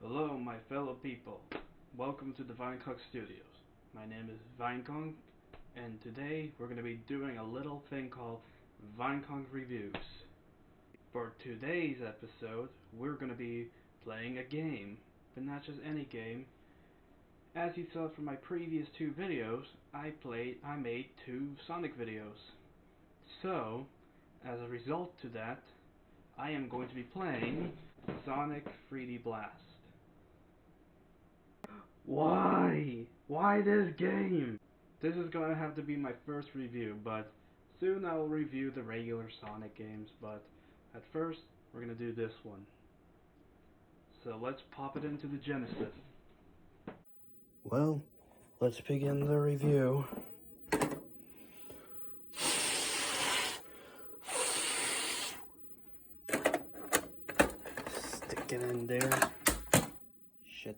Hello, my fellow people. Welcome to the Vinconk Studios. My name is Vinconk, and today we're going to be doing a little thing called Vinconk Reviews. For today's episode, we're going to be playing a game, but not just any game. As you saw from my previous two videos, I made two Sonic videos. So, as a result to that, I am going to be playing Sonic 3D Blast. Why? Why this game? This is gonna have to be my first review, but soon I'll review the regular Sonic games, but at first, we're gonna do this one. So let's pop it into the Genesis. Well, let's begin the review. Stick it in there. Shit.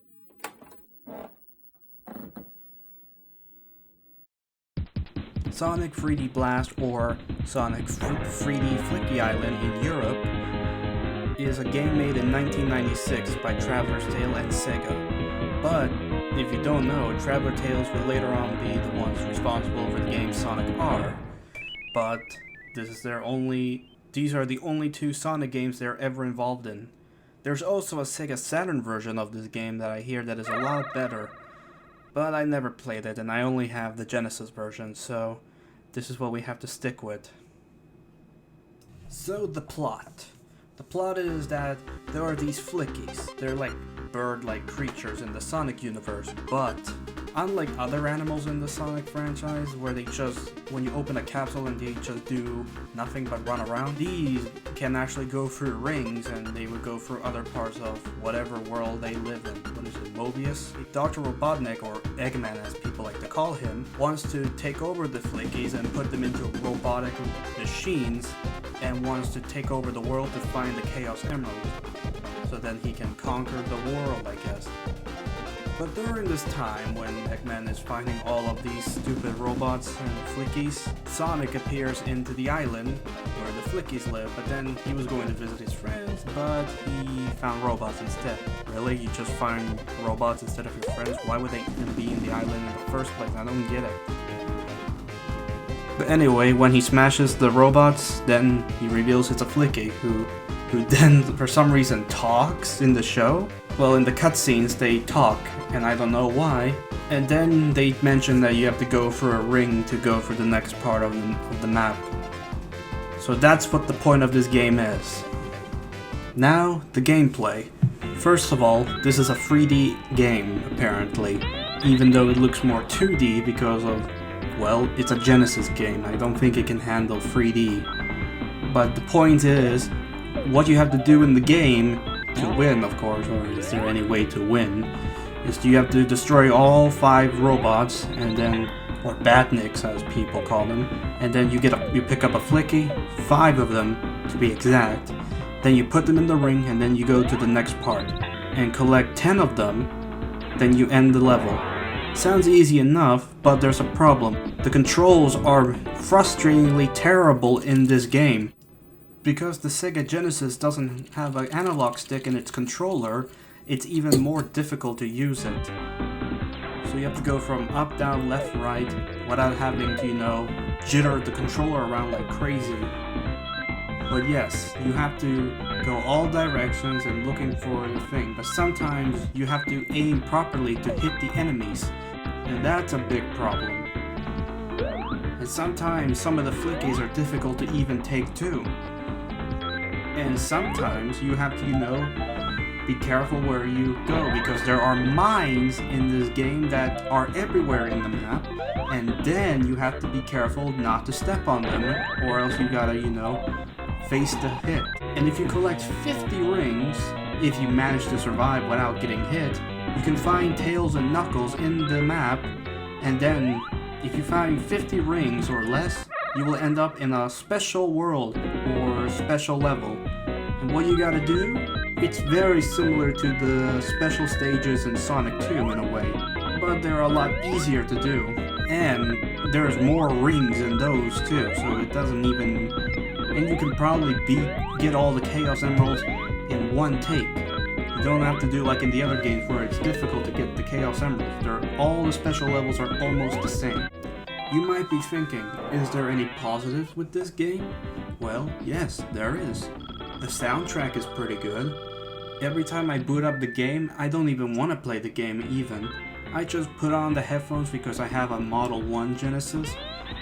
Sonic 3D Blast, or Sonic 3D Flicky Island in Europe, is a game made in 1996 by Traveler's Tale and Sega. But, if you don't know, Traveler's Tales will later on be the ones responsible for the game Sonic R. But, these are the only two Sonic games they're ever involved in. There's also a Sega Saturn version of this game that I hear that is a lot better. But I never played it, and I only have the Genesis version, so this is what we have to stick with. So the plot. The plot is that there are these flickies. They're like bird-like creatures in the Sonic universe, but unlike other animals in the Sonic franchise, where they just, when you open a capsule and they just do nothing but run around, these can actually go through rings, and they would go through other parts of whatever world they live in. What is it, Mobius? Dr. Robotnik, or Eggman as people like to call him, wants to take over the flickies and put them into robotic machines, and wants to take over the world to find the Chaos Emerald, so then he can conquer the world, I guess. But during this time, when Eggman is finding all of these stupid robots and flickies, Sonic appears into the island where the flickies live, but then he was going to visit his friends, but he found robots instead. Really? You just find robots instead of your friends? Why would they even be in the island in the first place? I don't get it. But anyway, when he smashes the robots, then he reveals it's a flicky who then for some reason talks in the show. Well, in the cutscenes they talk, and I don't know why. And then they mention that you have to go for a ring to go for the next part of the map. So that's what the point of this game is. Now, the gameplay. First of all, this is a 3D game, apparently, even though it looks more 2D because of, well, it's a Genesis game. I don't think it can handle 3D. But the point is, what you have to do in the game to win, of course, or is there any way to win, is you have to destroy all 5 robots, and then, or batniks as people call them, and then you pick up a flicky, 5 of them to be exact, then you put them in the ring, and then you go to the next part, and collect 10 of them, then you end the level. Sounds easy enough, but there's a problem. The controls are frustratingly terrible in this game. Because the Sega Genesis doesn't have an analog stick in its controller, it's even more difficult to use it. So you have to go from up, down, left, right, without having to, jitter the controller around like crazy. But yes, you have to go all directions and looking for the thing, but sometimes you have to aim properly to hit the enemies, and that's a big problem. And sometimes some of the flickies are difficult to even take too. And sometimes you have to, be careful where you go, because there are mines in this game that are everywhere in the map, and then you have to be careful not to step on them, or else you gotta, face the hit. And if you collect 50 rings, if you manage to survive without getting hit, you can find Tails and Knuckles in the map, and then if you find 50 rings or less, you will end up in a special world or special level. And what you gotta do? It's very similar to the special stages in Sonic 2 in a way, but they're a lot easier to do. And there's more rings in those too, so it doesn't even... And you can probably get all the Chaos Emeralds in one take. You don't have to do like in the other games where it's difficult to get the Chaos Emeralds. All the special levels are almost the same. You might be thinking, is there any positives with this game? Well, yes, there is. The soundtrack is pretty good. Every time I boot up the game, I don't even want to play the game even. I just put on the headphones because I have a Model 1 Genesis,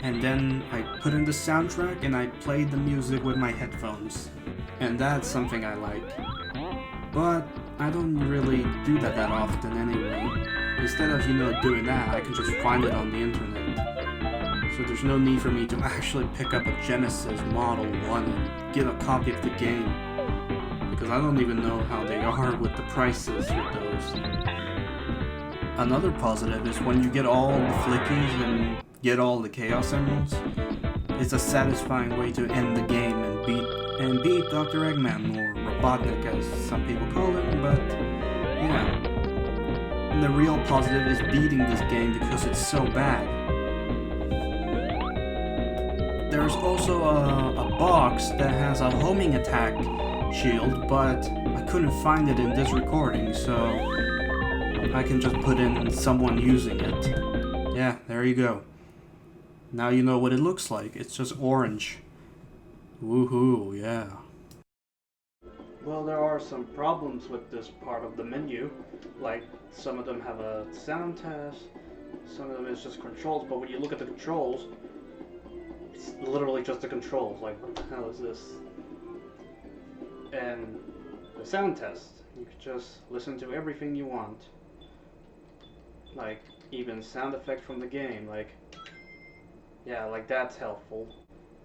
and then I put in the soundtrack and I play the music with my headphones. And that's something I like. But I don't really do that often anyway. Instead of, doing that, I can just find it on the internet. So there's no need for me to actually pick up a Genesis Model 1 and get a copy of the game. Because I don't even know how they are with the prices with those. Another positive is when you get all the flickies and get all the Chaos Emeralds, it's a satisfying way to end the game and beat Dr. Eggman, or Robotnik as some people call him, but yeah. And the real positive is beating this game because it's so bad. There's also a box that has a homing attack shield, but I couldn't find it in this recording, so I can just put in someone using it. Yeah, there you go. Now you know what it looks like. It's just orange. Woohoo, yeah. Well, there are some problems with this part of the menu. Like, some of them have a sound test, some of them is just controls, but when you look at the controls, it's literally just the controls. Like, what the hell is this? And the sound test, you can just listen to everything you want. Like, even sound effects from the game, like, yeah, like that's helpful.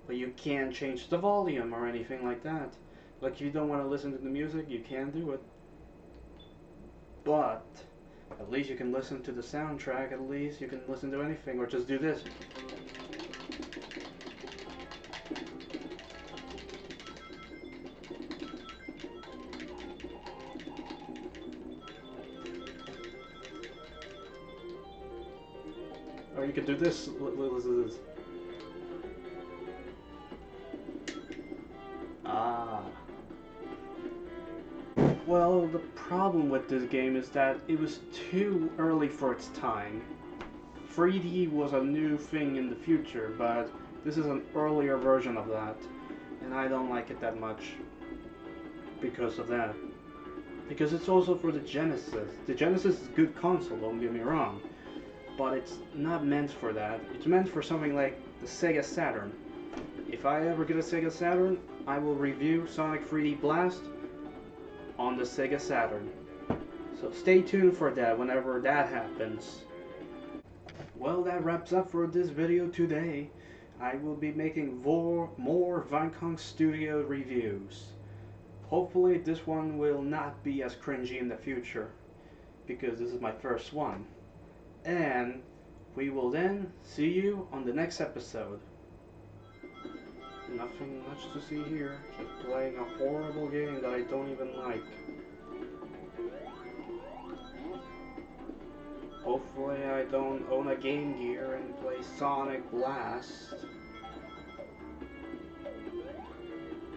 But you can't change the volume or anything like that. Like, if you don't want to listen to the music, you can do it. But at least you can listen to the soundtrack, at least you can listen to anything, or just do this. Or you could do this. Listen to this. Ah. Well, the problem with this game is that it was too early for its time. 3D was a new thing in the future, but this is an earlier version of that. And I don't like it that much because of that. Because it's also for the Genesis. The Genesis is a good console, don't get me wrong. But it's not meant for that. It's meant for something like the Sega Saturn. If I ever get a Sega Saturn, I will review Sonic 3D Blast on the Sega Saturn. So stay tuned for that whenever that happens. Well, that wraps up for this video today. I will be making more Vinconk Studio reviews. Hopefully this one will not be as cringy in the future, because this is my first one. And we will then see you on the next episode. Nothing much to see here, just playing a horrible game that I don't even like. Hopefully I don't own a Game Gear and play Sonic Blast.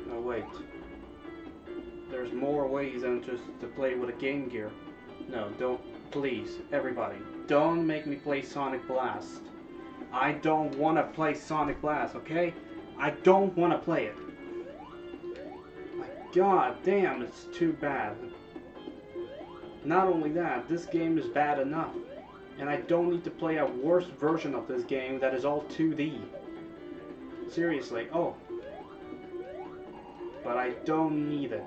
No, wait. There's more ways than just to play with a Game Gear. No, don't. Please, everybody, don't make me play Sonic Blast. I don't want to play Sonic Blast, okay? I don't want to play it. My god damn, it's too bad. Not only that, this game is bad enough. And I don't need to play a worse version of this game that is all 2D. Seriously, oh. But I don't need it.